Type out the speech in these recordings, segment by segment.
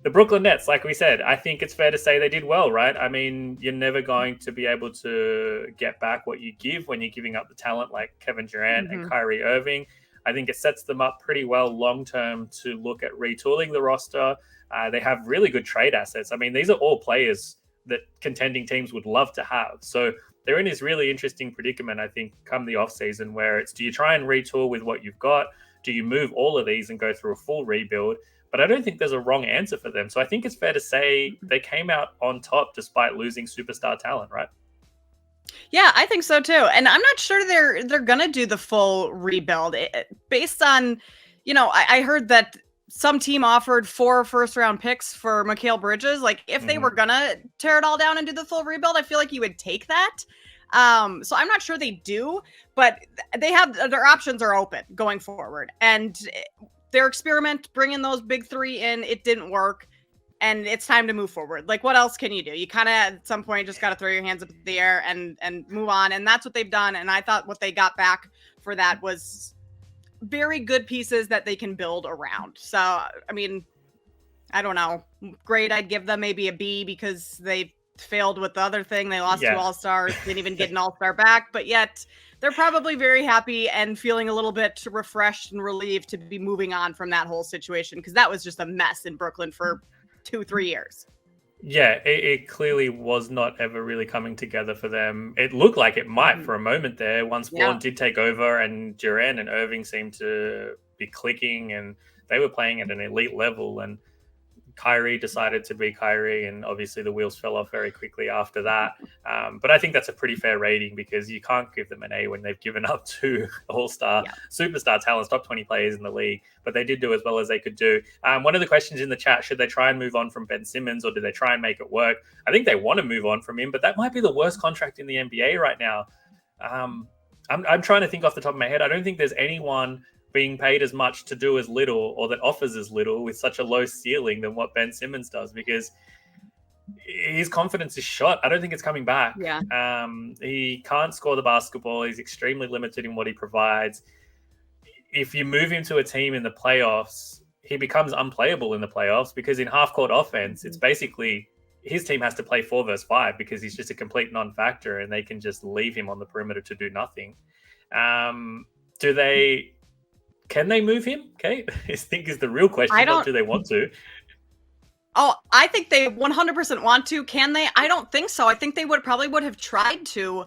the Brooklyn Nets, like we said, I think it's fair to say they did well, right? I mean, you're never going to be able to get back what you give when you're giving up the talent like Kevin Durant and Mm-hmm. Kyrie Irving. I think it sets them up pretty well long term to look at retooling the roster. They have really good trade assets. I mean, these are all players that contending teams would love to have. So they're in this really interesting predicament, I think, come the offseason, where it's, do you try and retool with what you've got? Do you move all of these and go through a full rebuild? But I don't think there's a wrong answer for them. So I think it's fair to say they came out on top despite losing superstar talent, right? Yeah, I think so too. And I'm not sure they're gonna do the full rebuild based on, I heard that some team offered 4 first-round picks for Mikal Bridges. Like, if they were gonna tear it all down and do the full rebuild, I feel like you would take that. So I'm not sure they do, but they have their options are open going forward. And their experiment bringing those big 3 in, it didn't work. And it's time to move forward. Like, what else can you do? You kind of at some point just got to throw your hands up in the air and move on. And that's what they've done. And I thought what they got back for that was very good pieces that they can build around. So, I mean, I don't know. Grade, I'd give them maybe a B because they failed with the other thing. They lost 2 All-Stars, didn't even get an All-Star back. But yet they're probably very happy and feeling a little bit refreshed and relieved to be moving on from that whole situation, because that was just a mess in Brooklyn for 2-3 years. Yeah, it clearly was not ever really coming together for them. It looked like it might for a moment there once Vaughn did take over and Durant and Irving seemed to be clicking and they were playing at an elite level, and Kyrie decided to be Kyrie, and obviously the wheels fell off very quickly after that. But I think that's a pretty fair rating because you can't give them an A when they've given up 2 all-star, superstar talents, top 20 players in the league. But they did do as well as they could do. One of the questions in the chat, should they try and move on from Ben Simmons or do they try and make it work? I think they want to move on from him, but that might be the worst contract in the NBA right now. I'm trying to think off the top of my head. I don't think there's anyone being paid as much to do as little, or that offers as little with such a low ceiling than what Ben Simmons does, because his confidence is shot. I don't think it's coming back. Yeah. He can't score the basketball. He's extremely limited in what he provides. If you move him to a team in the playoffs, he becomes unplayable in the playoffs because in half-court offense, it's basically his team has to play 4 versus 5 because he's just a complete non-factor and they can just leave him on the perimeter to do nothing. Can they move him? Okay, I think is the real question. Not do they want to? Oh, I think they 100% want to. Can they? I don't think so. I think they would have tried to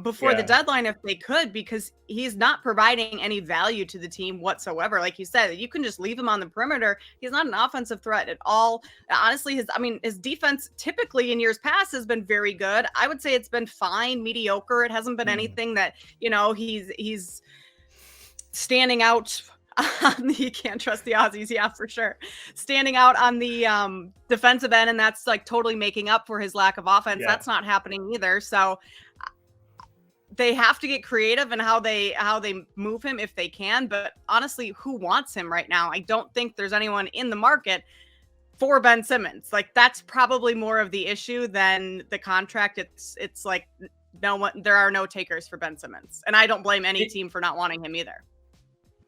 before the deadline if they could, because he's not providing any value to the team whatsoever. Like you said, you can just leave him on the perimeter. He's not an offensive threat at all. Honestly, his defense typically in years past has been very good. I would say it's been fine, mediocre. It hasn't been anything that, he's standing out on the, you can't trust the Aussies, yeah, for sure. Standing out on the defensive end, and that's like totally making up for his lack of offense. Yeah. That's not happening either. So they have to get creative in how they move him if they can. But honestly, who wants him right now? I don't think there's anyone in the market for Ben Simmons. Like, that's probably more of the issue than the contract. It's like there are no takers for Ben Simmons, and I don't blame any team for not wanting him either.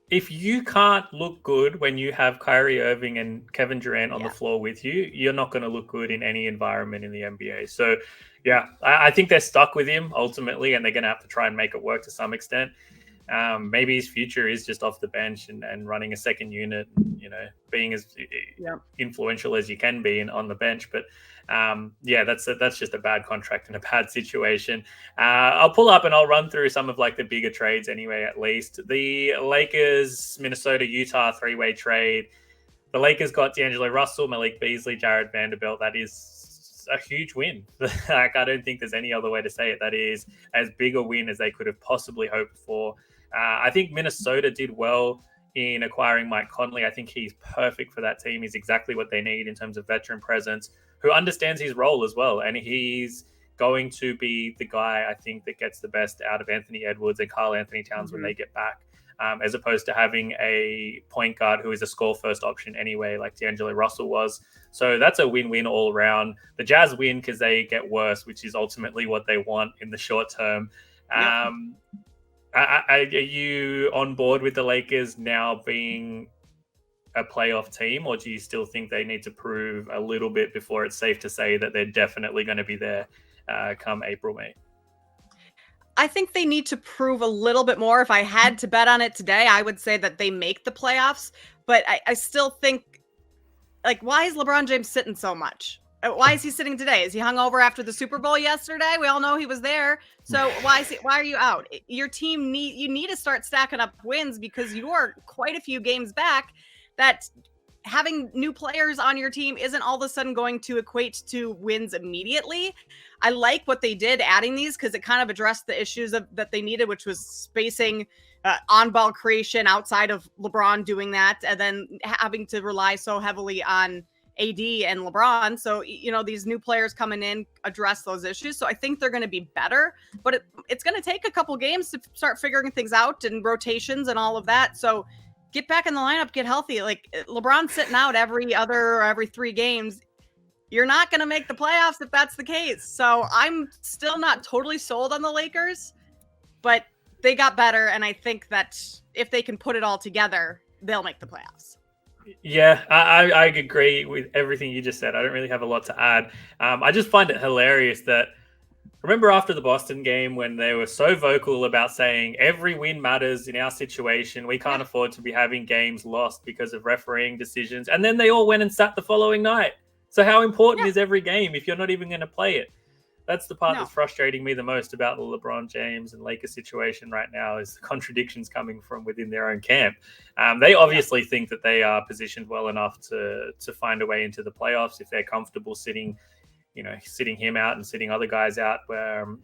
If you can't look good when you have Kyrie Irving and Kevin Durant on the floor with you, you're not going to look good in any environment in the NBA. So, yeah, I think they're stuck with him ultimately, and they're going to have to try and make it work to some extent. Maybe his future is just off the bench and running a second unit, being as influential as you can be on the bench. But that's just a bad contract and a bad situation. I'll pull up and I'll run through some of like the bigger trades anyway, at least. The Lakers, Minnesota, Utah 3-way trade. The Lakers got D'Angelo Russell, Malik Beasley, Jared Vanderbilt. That is a huge win. Like, I don't think there's any other way to say it. That is as big a win as they could have possibly hoped for. I think Minnesota did well in acquiring Mike Conley. I think he's perfect for that team. He's exactly what they need in terms of veteran presence, who understands his role as well. And he's going to be the guy, I think, that gets the best out of Anthony Edwards and Karl Anthony Towns when they get back, as opposed to having a point guard who is a score-first option anyway, like D'Angelo Russell was. So that's a win-win all around. The Jazz win because they get worse, which is ultimately what they want in the short term. Are you on board with the Lakers now being a playoff team, or do you still think they need to prove a little bit before it's safe to say that they're definitely going to be there come April, May? I think they need to prove a little bit more. If I had to bet on it today, I would say that they make the playoffs. But I still think, like, why is LeBron James sitting so much? Why is he sitting today? Is he hungover after the Super Bowl yesterday? We all know he was there. So why are you out? Your team need to start stacking up wins, because you are quite a few games back. That having new players on your team isn't all of a sudden going to equate to wins immediately. I like what they did adding these, because it kind of addressed the issues that they needed, which was spacing, on-ball creation outside of LeBron doing that, and then having to rely so heavily on AD and LeBron. So, these new players coming in address those issues. So I think they're going to be better, but it's going to take a couple games to start figuring things out, and rotations and all of that. So get back in the lineup, get healthy. Like, LeBron's sitting out every 3 games. You're not going to make the playoffs if that's the case. So I'm still not totally sold on the Lakers, but they got better. And I think that if they can put it all together, they'll make the playoffs. Yeah, I agree with everything you just said. I don't really have a lot to add. I just find it hilarious that, remember after the Boston game when they were so vocal about saying every win matters in our situation, we can't afford to be having games lost because of refereeing decisions, and then they all went and sat the following night. So how important is every game if you're not even going to play it? That's the part that's frustrating me the most about the LeBron James and Lakers situation right now, is the contradictions coming from within their own camp. They obviously think that they are positioned well enough to find a way into the playoffs if they're comfortable sitting him out and sitting other guys out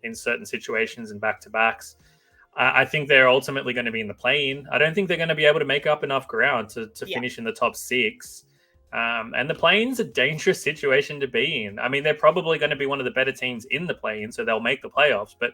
in certain situations and back-to-backs. I think they're ultimately going to be in the play-in. I don't think they're going to be able to make up enough ground to finish in the top 6. And the play-in's a dangerous situation to be in. I mean, they're probably going to be one of the better teams in the play-in, so they'll make the playoffs. But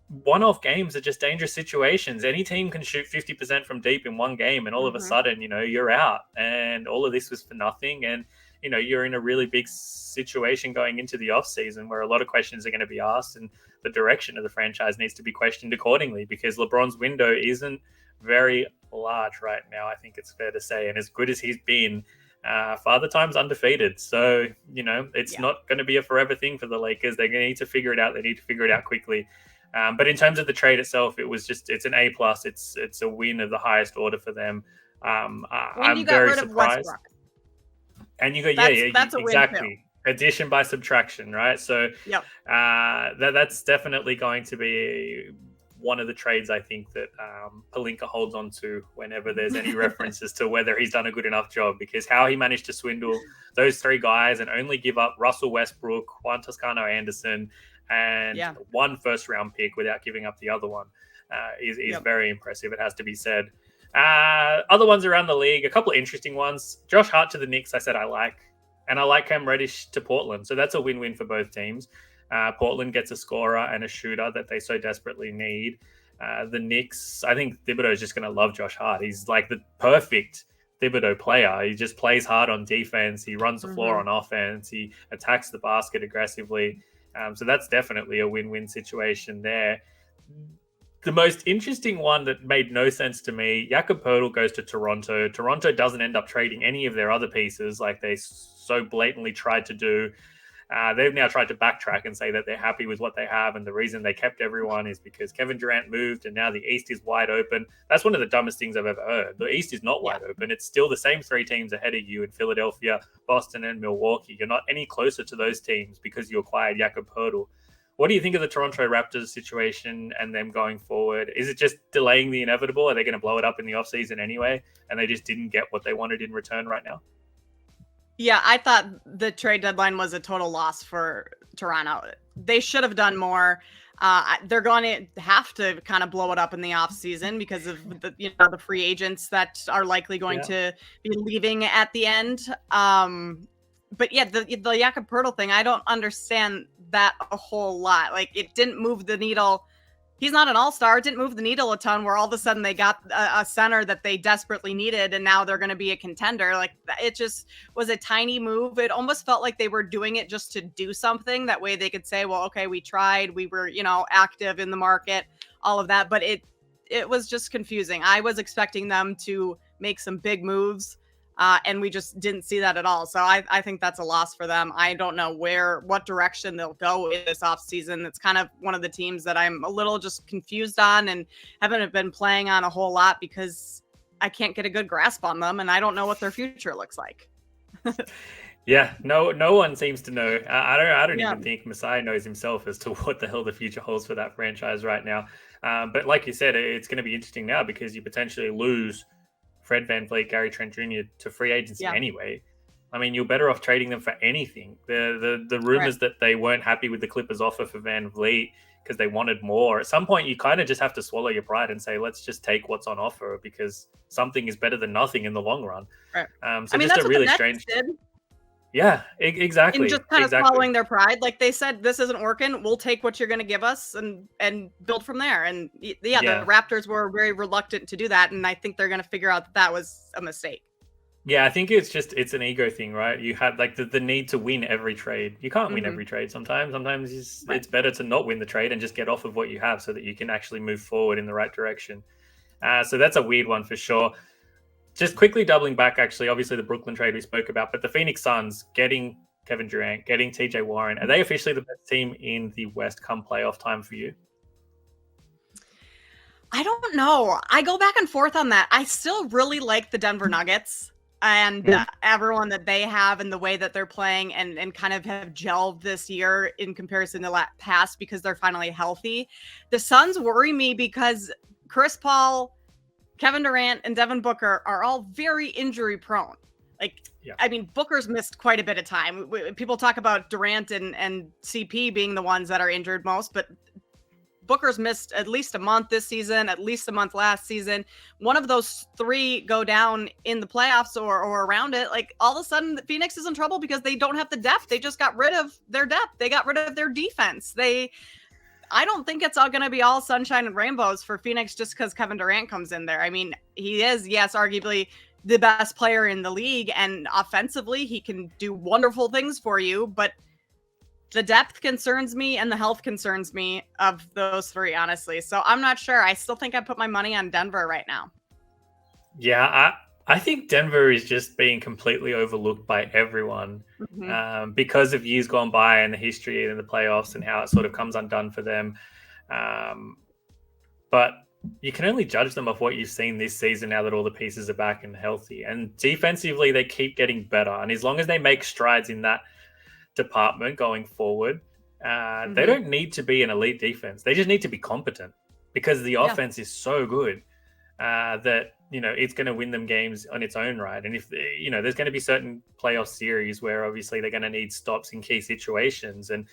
one-off games are just dangerous situations. Any team can shoot 50% from deep in one game, and all of a sudden, you're out. And all of this was for nothing. And, you're in a really big situation going into the offseason where a lot of questions are going to be asked, and the direction of the franchise needs to be questioned accordingly, because LeBron's window isn't very large right now, I think it's fair to say. And as good as he's been, Father Time's undefeated. So, it's not going to be a forever thing for the Lakers. They're going to need to figure it out. They need to figure it out quickly. But in terms of the trade itself, it's an A+. It's a win of the highest order for them. I'm very surprised. Westbrook. And you got, that's exactly. Addition by subtraction, right? So that's definitely going to be one of the trades I think that Pelinka holds on to whenever there's any references to whether he's done a good enough job, because how he managed to swindle those 3 guys and only give up Russell Westbrook, Juan Toscano Anderson, and 1 first-round pick without giving up the other one is very impressive, it has to be said. Other ones around the league, a couple of interesting ones. Josh Hart to the Knicks, I said I like. And I like Cam Reddish to Portland. So that's a win-win for both teams. Portland gets a scorer and a shooter that they so desperately need. The Knicks, I think Thibodeau is just going to love Josh Hart. He's like the perfect Thibodeau player. He just plays hard on defense. He runs the floor on offense. He attacks the basket aggressively. So that's definitely a win-win situation there. The most interesting one that made no sense to me, Jakob Poeltl goes to Toronto. Toronto doesn't end up trading any of their other pieces like they so blatantly tried to do. They've now tried to backtrack and say that they're happy with what they have, and the reason they kept everyone is because Kevin Durant moved and now the East is wide open. That's one of the dumbest things I've ever heard. The East is not wide open. It's still the same 3 teams ahead of you in Philadelphia, Boston, and Milwaukee. You're not any closer to those teams because you acquired Jakob Poeltl. What do you think of the Toronto Raptors situation and them going forward? Is it just delaying the inevitable? Are they going to blow it up in the offseason anyway, and they just didn't get what they wanted in return right now? Yeah, I thought the trade deadline was a total loss for Toronto. They should have done more. They're going to have to kind of blow it up in the offseason because of the free agents that are likely going to be leaving at the end. But yeah, the Jakob Poeltl thing, I don't understand that a whole lot. Like, it didn't move the needle. He's not an all-star. It didn't move the needle a ton where all of a sudden they got a center that they desperately needed, and now they're going to be a contender. Like, it just was a tiny move. It almost felt like they were doing it just to do something. That way they could say, well, okay, we tried. We were, active in the market, all of that. But it was just confusing. I was expecting them to make some big moves. And we just didn't see that at all. So I think that's a loss for them. I don't know what direction they'll go in this offseason. It's kind of one of the teams that I'm a little just confused on and haven't been playing on a whole lot because I can't get a good grasp on them and I don't know what their future looks like. Yeah, no one seems to know. I don't even think Masai knows himself as to what the hell the future holds for that franchise right now. But like you said, it's going to be interesting now because you potentially lose Fred VanVleet, Gary Trent Jr. to free agency anyway. I mean, you're better off trading them for anything. The rumors that they weren't happy with the Clippers' offer for VanVleet because they wanted more. At some point, you kind of just have to swallow your pride and say, let's just take what's on offer because something is better than nothing in the long run. Right. So I mean, just a really strange. Yeah, exactly. And just kind of swallowing their pride. Like they said, this isn't working. We'll take what you're going to give us and build from there. And the Raptors were very reluctant to do that. And I think they're going to figure out that was a mistake. Yeah, I think it's an ego thing, right? You have like the need to win every trade. You can't win every trade sometimes. Sometimes it's better to not win the trade and just get off of what you have so that you can actually move forward in the right direction. So that's a weird one for sure. Just quickly doubling back, actually, obviously the Brooklyn trade we spoke about, but the Phoenix Suns getting Kevin Durant, getting TJ Warren, are they officially the best team in the West come playoff time for you? I don't know. I go back and forth on that. I still really like the Denver Nuggets and everyone that they have and the way that they're playing and kind of have gelled this year in comparison to past because they're finally healthy. The Suns worry me because Chris Paul, Kevin Durant and Devin Booker are all very injury prone. I mean, Booker's missed quite a bit of time. People talk about Durant and CP being the ones that are injured most, but Booker's missed at least a month this season, at least a month last season. One of those three go down in the playoffs or around it. Like all of a sudden, Phoenix is in trouble because they don't have the depth. They just got rid of their depth. They got rid of their defense. I don't think it's all going to be all sunshine and rainbows for Phoenix just because Kevin Durant comes in there. I mean, he is, yes, arguably the best player in the league. And offensively, he can do wonderful things for you. But the depth concerns me and the health concerns me of those three, honestly. So I'm not sure. I still think I put my money on Denver right now. Yeah, I think Denver is just being completely overlooked by everyone because of years gone by and the history and the playoffs and how it sort of comes undone for them. But you can only judge them off what you've seen this season now that all the pieces are back and healthy. And defensively, they keep getting better. And as long as they make strides in that department going forward, they don't need to be an elite defense. They just need to be competent because the offense is so good that it's going to win them games on its own right. And if there's going to be certain playoff series where obviously they're going to need stops in key situations. And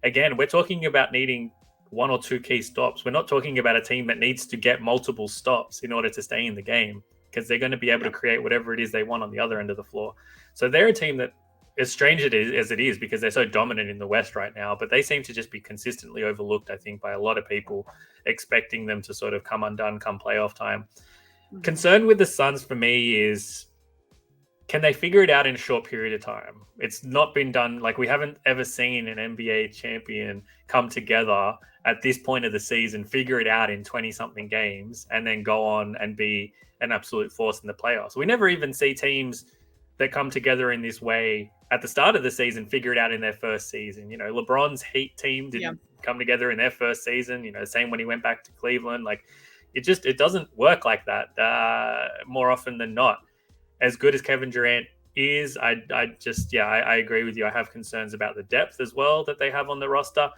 again, we're talking about needing one or two key stops. We're not talking about a team that needs to get multiple stops in order to stay in the game because they're going to be able to create whatever it is they want on the other end of the floor. So they're a team that, as strange as it is because they're so dominant in the West right now, but they seem to just be consistently overlooked, I think, by a lot of people, expecting them to sort of come undone come playoff time. Concern with the Suns for me is, can they figure it out in a short period of time? It's not been done. Like, we haven't ever seen an NBA champion come together at this point of the season, figure it out in 20-something games, and then go on and be an absolute force in the playoffs. We never even see teams that come together in this way at the start of the season figure it out in their first season. LeBron's Heat team didn't come together in their first season. Same when he went back to Cleveland. Like, it doesn't work like that more often than not. As good as Kevin Durant is, I agree with you. I have concerns about the depth as well that they have on the roster.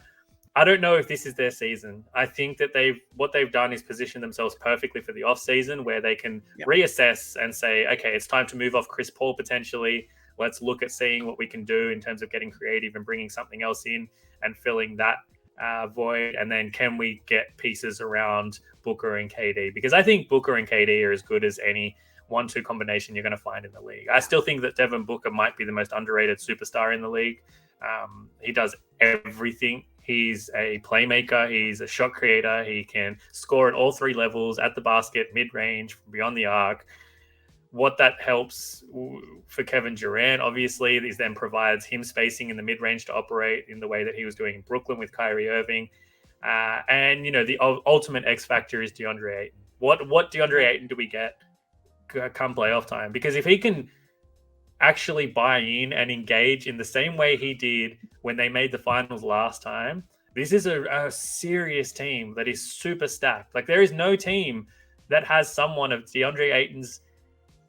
I don't know if this is their season. I think that what they've done is position themselves perfectly for the off season where they can reassess and say, okay, it's time to move off Chris Paul potentially. Let's look at seeing what we can do in terms of getting creative and bringing something else in and filling that void. And then can we get pieces around Booker and KD? Because I think Booker and KD are as good as any 1-2 combination you're going to find in the league. I still think that Devin Booker might be the most underrated superstar in the league. He does everything. He's a playmaker. He's a shot creator. He can score at all three levels, at the basket, mid-range, beyond the arc. What that helps for Kevin Durant, obviously, is then provides him spacing in the mid-range to operate in the way that he was doing in Brooklyn with Kyrie Irving. And the ultimate X factor is DeAndre Ayton. What DeAndre Ayton do we get come playoff time? Because if he can actually buy in and engage in the same way he did when they made the finals last time, this is a serious team that is super stacked. Like, there is no team that has someone of DeAndre Ayton's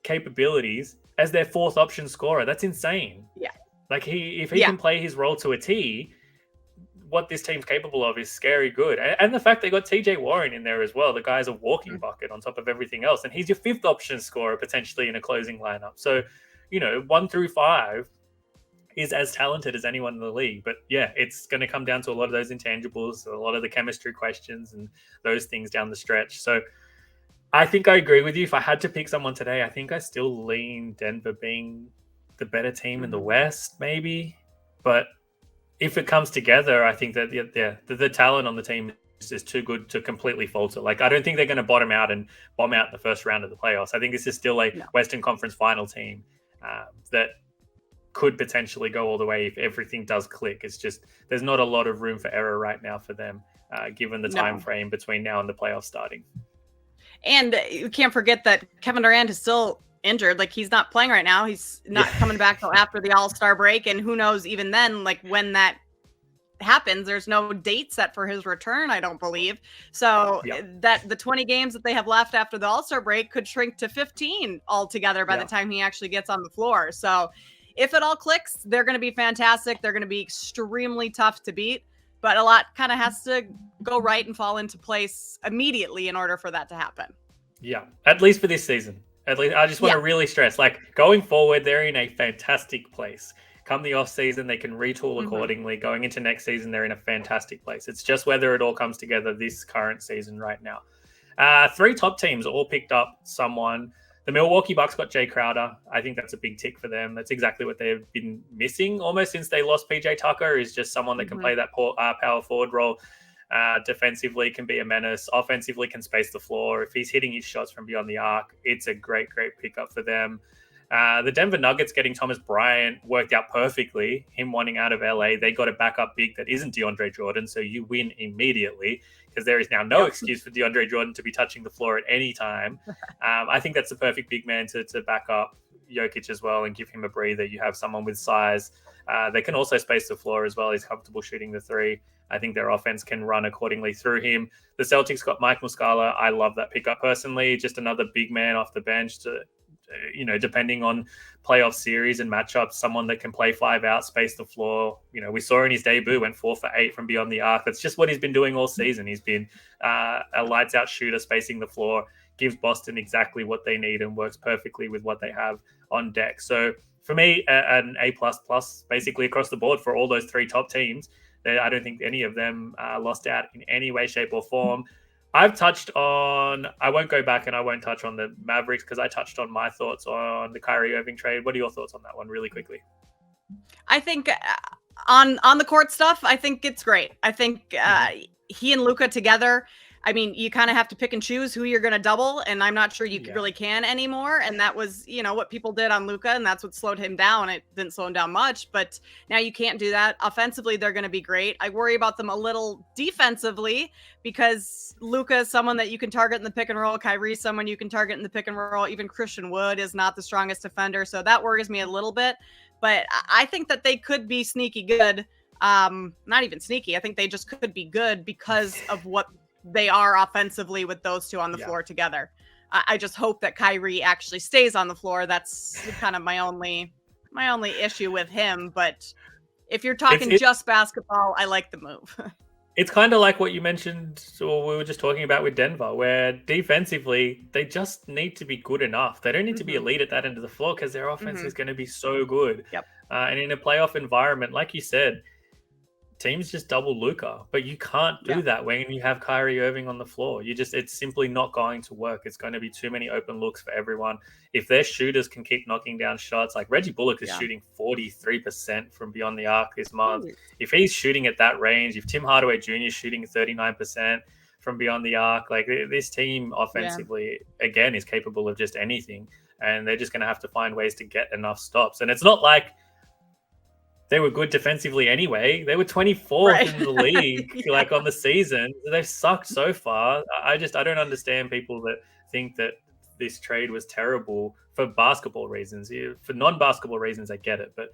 capabilities as their fourth option scorer. That's insane. Yeah. Like, if he can play his role to a T, what this team's capable of is scary good. And the fact they got TJ Warren in there as well. The guy's a walking bucket on top of everything else. And he's your fifth option scorer potentially in a closing lineup. So, 1 through 5 is as talented as anyone in the league. But yeah, it's going to come down to a lot of those intangibles, a lot of the chemistry questions and those things down the stretch. So I think I agree with you. If I had to pick someone today, I think I still lean Denver being the better team in the West, maybe. But if it comes together, I think that the talent on the team is too good to completely falter. Like, I don't think they're going to bottom out and bomb out in the first round of the playoffs. I think this is still a Western Conference final team that could potentially go all the way if everything does click. It's just there's not a lot of room for error right now for them, given the time frame between now and the playoffs starting. And you can't forget that Kevin Durant is still injured. Like, he's not playing right now. He's not coming back till after the All-Star break. And who knows even then, like, when that happens, there's no date set for his return, I don't believe. So that the 20 games that they have left after the All-Star break could shrink to 15 altogether by the time he actually gets on the floor. So if it all clicks, they're going to be fantastic. They're going to be extremely tough to beat. But a lot kind of has to go right and fall into place immediately in order for that to happen. Yeah, at least for this season. At least I just want to really stress, like, going forward, they're in a fantastic place. Come the off season, they can retool accordingly. Going into next season, they're in a fantastic place. It's just whether it all comes together this current season right now. 3 top teams all picked up someone. The Milwaukee Bucks got Jay Crowder. I think that's a big tick for them. That's exactly what they've been missing almost since they lost PJ Tucker, is just someone that can play that power forward role. Defensively can be a menace. Offensively can space the floor. If he's hitting his shots from beyond the arc, it's a great pickup for them. The Denver Nuggets getting Thomas Bryant worked out perfectly. Him wanting out of LA, they got a backup big that isn't DeAndre Jordan, so you win immediately because there is now no excuse for DeAndre Jordan to be touching the floor at any time. I think that's the perfect big man to back up Jokic as well and give him a breather. You have someone with size. They can also space the floor as well. He's comfortable shooting the three. I think their offense can run accordingly through him. The Celtics got Mike Muscala. I love that pickup personally. Just another big man off the bench to, depending on playoff series and matchups, someone that can play 5 out, space the floor. We saw in his debut, went 4 for 8 from beyond the arc. That's just what he's been doing all season. He's been a lights out shooter, spacing the floor, gives Boston exactly what they need and works perfectly with what they have on deck. So for me, an A++ basically across the board for all those 3 top teams. I don't think any of them lost out in any way, shape, or form. I've touched on, I won't go back and I won't touch on the Mavericks because I touched on my thoughts on the Kyrie Irving trade. What are your thoughts on that one really quickly? I think on the court stuff, I think it's great. I think he and Luka together, I mean, you kind of have to pick and choose who you're going to double, and I'm not sure you really can anymore. And that was, what people did on Luka, and that's what slowed him down. It didn't slow him down much, but now you can't do that. Offensively, they're going to be great. I worry about them a little defensively because Luka is someone that you can target in the pick and roll. Kyrie's someone you can target in the pick and roll. Even Christian Wood is not the strongest defender, so that worries me a little bit. But I think that they could be sneaky good. Not even sneaky. I think they just could be good because of what they are offensively with those two on the floor together. I just hope that Kyrie actually stays on the floor. That's kind of my only issue with him. But if you're talking just basketball, I like the move. It's kind of like what you mentioned, or we were just talking about with Denver, where defensively, they just need to be good enough. They don't need to be elite at that end of the floor because their offense is going to be so good. And in a playoff environment, like you said, teams just double Luka, but you can't do that when you have Kyrie Irving on the floor. It's simply not going to work. It's going to be too many open looks for everyone. If their shooters can keep knocking down shots, like Reggie Bullock is shooting 43% from beyond the arc this month. If he's shooting at that range, if Tim Hardaway Jr. is shooting 39% from beyond the arc, like this team offensively, again, is capable of just anything. And they're just going to have to find ways to get enough stops. And it's not like they were good defensively anyway. They were 24th in the league, like on the season. They've sucked so far. I don't understand people that think that this trade was terrible for basketball reasons. For non-basketball reasons, I get it, but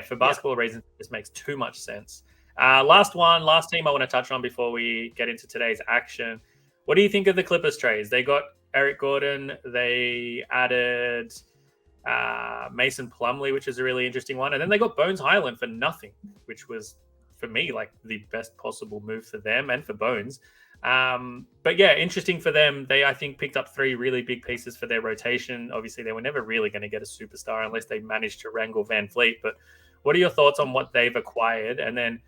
for basketball reasons, this makes too much sense. Last team I want to touch on before we get into today's action. What do you think of the Clippers trades? They got Eric Gordon. They added Mason Plumlee, which is a really interesting one. And then they got Bones Highland for nothing, which was, for me, like the best possible move for them and for Bones. But yeah, interesting for them. They, I think, picked up 3 really big pieces for their rotation. Obviously, they were never really going to get a superstar unless they managed to wrangle Van Fleet. But what are your thoughts on what they've acquired? And then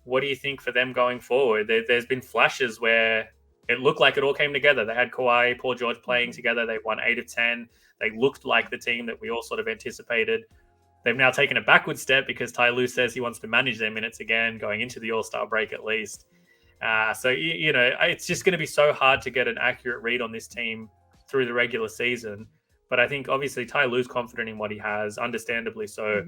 what do you think for them going forward? There's been flashes where it looked like it all came together. They had Kawhi, Paul George playing together. They won 8 of 10. They looked like the team that we all sort of anticipated. They've now taken a backward step because Ty Lue says he wants to manage their minutes again, going into the All-Star break at least. So, it's just going to be so hard to get an accurate read on this team through the regular season. But I think, obviously, Ty Lue's confident in what he has, understandably so.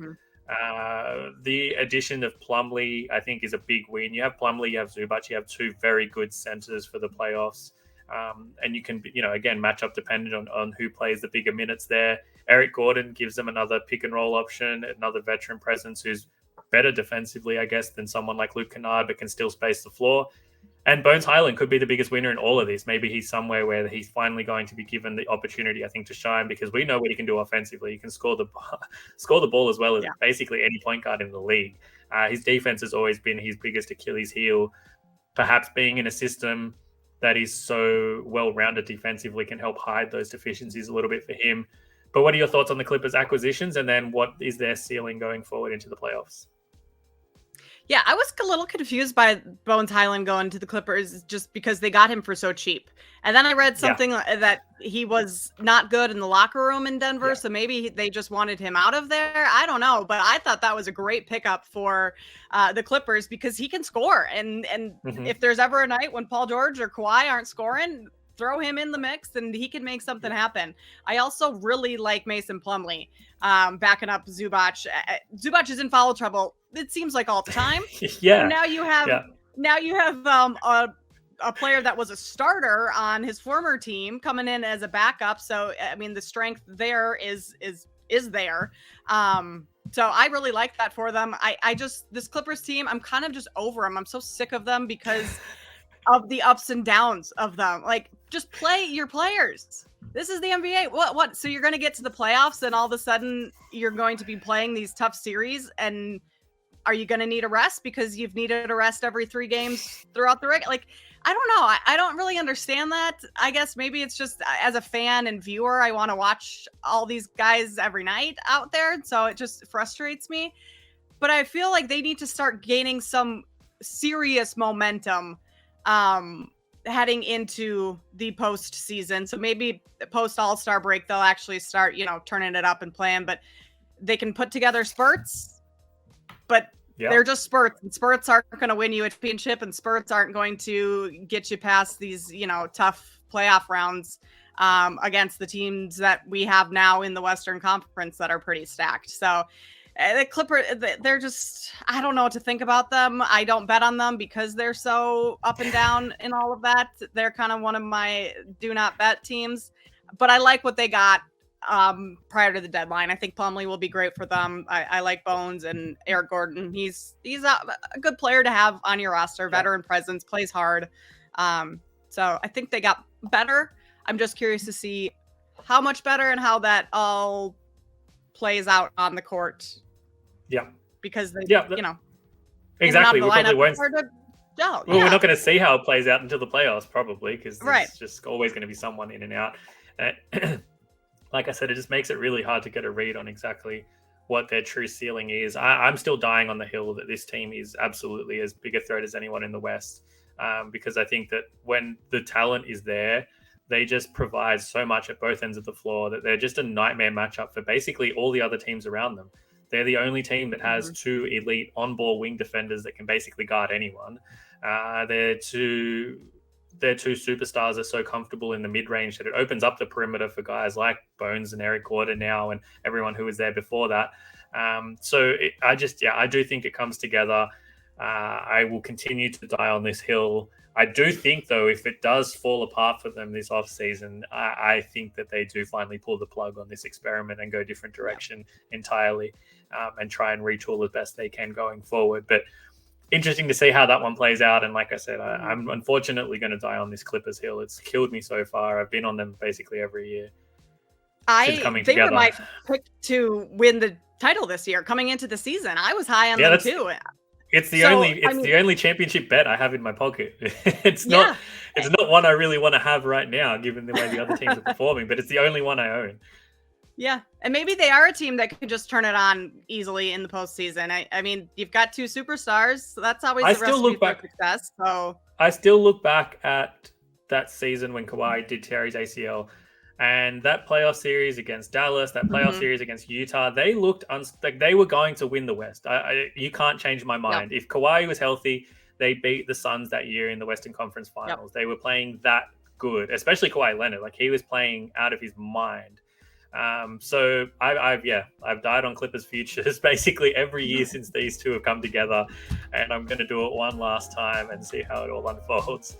The addition of Plumlee, I think, is a big win. You have Plumlee, you have Zubac, you have 2 very good centers for the playoffs. And you can, again, match up dependent on who plays the bigger minutes there. Eric Gordon gives them another pick and roll option, another veteran presence who's better defensively, I guess, than someone like Luke Kennard, but can still space the floor. And Bones Highland could be the biggest winner in all of this. Maybe he's somewhere where he's finally going to be given the opportunity, I think, to shine, because we know what he can do offensively. He can score the ball as well as basically any point guard in the league. His defense has always been his biggest Achilles heel. Perhaps being in a system that is so well-rounded defensively can help hide those deficiencies a little bit for him. But what are your thoughts on the Clippers acquisitions, and then what is their ceiling going forward into the playoffs? Yeah, I was a little confused by Bones Highland going to the Clippers just because they got him for so cheap. And then I read something that he was not good in the locker room in Denver, so maybe they just wanted him out of there. I don't know, but I thought that was a great pickup for the Clippers because he can score. And if there's ever a night when Paul George or Kawhi aren't scoring, throw him in the mix and he can make something happen. I also really like Mason Plumlee backing up Zubac. Zubac is in foul trouble, it seems like, all the time. And now you have a player that was a starter on his former team coming in as a backup. So I mean, the strength there is there. So I really like that for them. I just, this Clippers team, I'm kind of just over them. I'm so sick of them because of the ups and downs of them. Like, just play your players. This is the NBA. What? So you're going to get to the playoffs and all of a sudden you're going to be playing these tough series, and are you going to need a rest because you've needed a rest every 3 games throughout the regular? Like, I don't know. I don't really understand that. I guess maybe it's just as a fan and viewer, I want to watch all these guys every night out there. So it just frustrates me. But I feel like they need to start gaining some serious momentum heading into the postseason. So maybe post All-Star break, they'll actually start, turning it up and playing, but they can put together spurts, but they're just spurts, and spurts aren't going to win you a championship, and spurts aren't going to get you past these, tough playoff rounds against the teams that we have now in the Western Conference that are pretty stacked. So the Clippers, they're just, I don't know what to think about them. I don't bet on them because they're so up and down in all of that. They're kind of one of my do not bet teams, but I like what they got prior to the deadline. I think Plumlee will be great for them. I like Bones and Eric Gordon. He's a good player to have on your roster, veteran presence, plays hard. So I think they got better. I'm just curious to see how much better and how that all plays out on the court. Because they, exactly. We probably won't. Well, we're not going to see how it plays out until the playoffs, probably, because there's just always going to be someone in and out. Like I said, it just makes it really hard to get a read on exactly what their true ceiling is. I'm still dying on the hill that this team is absolutely as big a threat as anyone in the West, because I think that when the talent is there, they just provide so much at both ends of the floor that they're just a nightmare matchup for basically all the other teams around them. They're the only team that has 2 elite on-ball wing defenders that can basically guard anyone. Their two superstars are so comfortable in the mid-range that it opens up the perimeter for guys like Bones and Eric Gordon now and everyone who was there before that. I do think it comes together. I will continue to die on this hill I do think, though, if it does fall apart for them this offseason, I think that they do finally pull the plug on this experiment and go a different direction entirely, and try and retool as best they can going forward. But interesting to see how that one plays out. And like I said, I'm unfortunately going to die on this Clippers hill. It's killed me so far. I've been on them basically every year since coming They together. were my pick to win the title this year coming into the season. I was high on them too. It's the only championship bet I have in my pocket. It's not one I really want to have right now, given the way the other teams are performing, but it's the only one I own. Yeah, and maybe they are a team that can just turn it on easily in the postseason. I mean, you've got two superstars, so that's always the recipe for success. So I still look back at that season when Kawhi did tear his ACL, and that playoff series against Dallas, that playoff series against Utah, they looked like they were going to win the West. You can't change my mind. Yep. If Kawhi was healthy, they beat the Suns that year in the Western Conference Finals. Yep. They were playing that good, especially Kawhi Leonard. Like, he was playing out of his mind. So I've died on Clippers futures basically every year since these two have come together, and I'm going to do it one last time and see how it all unfolds.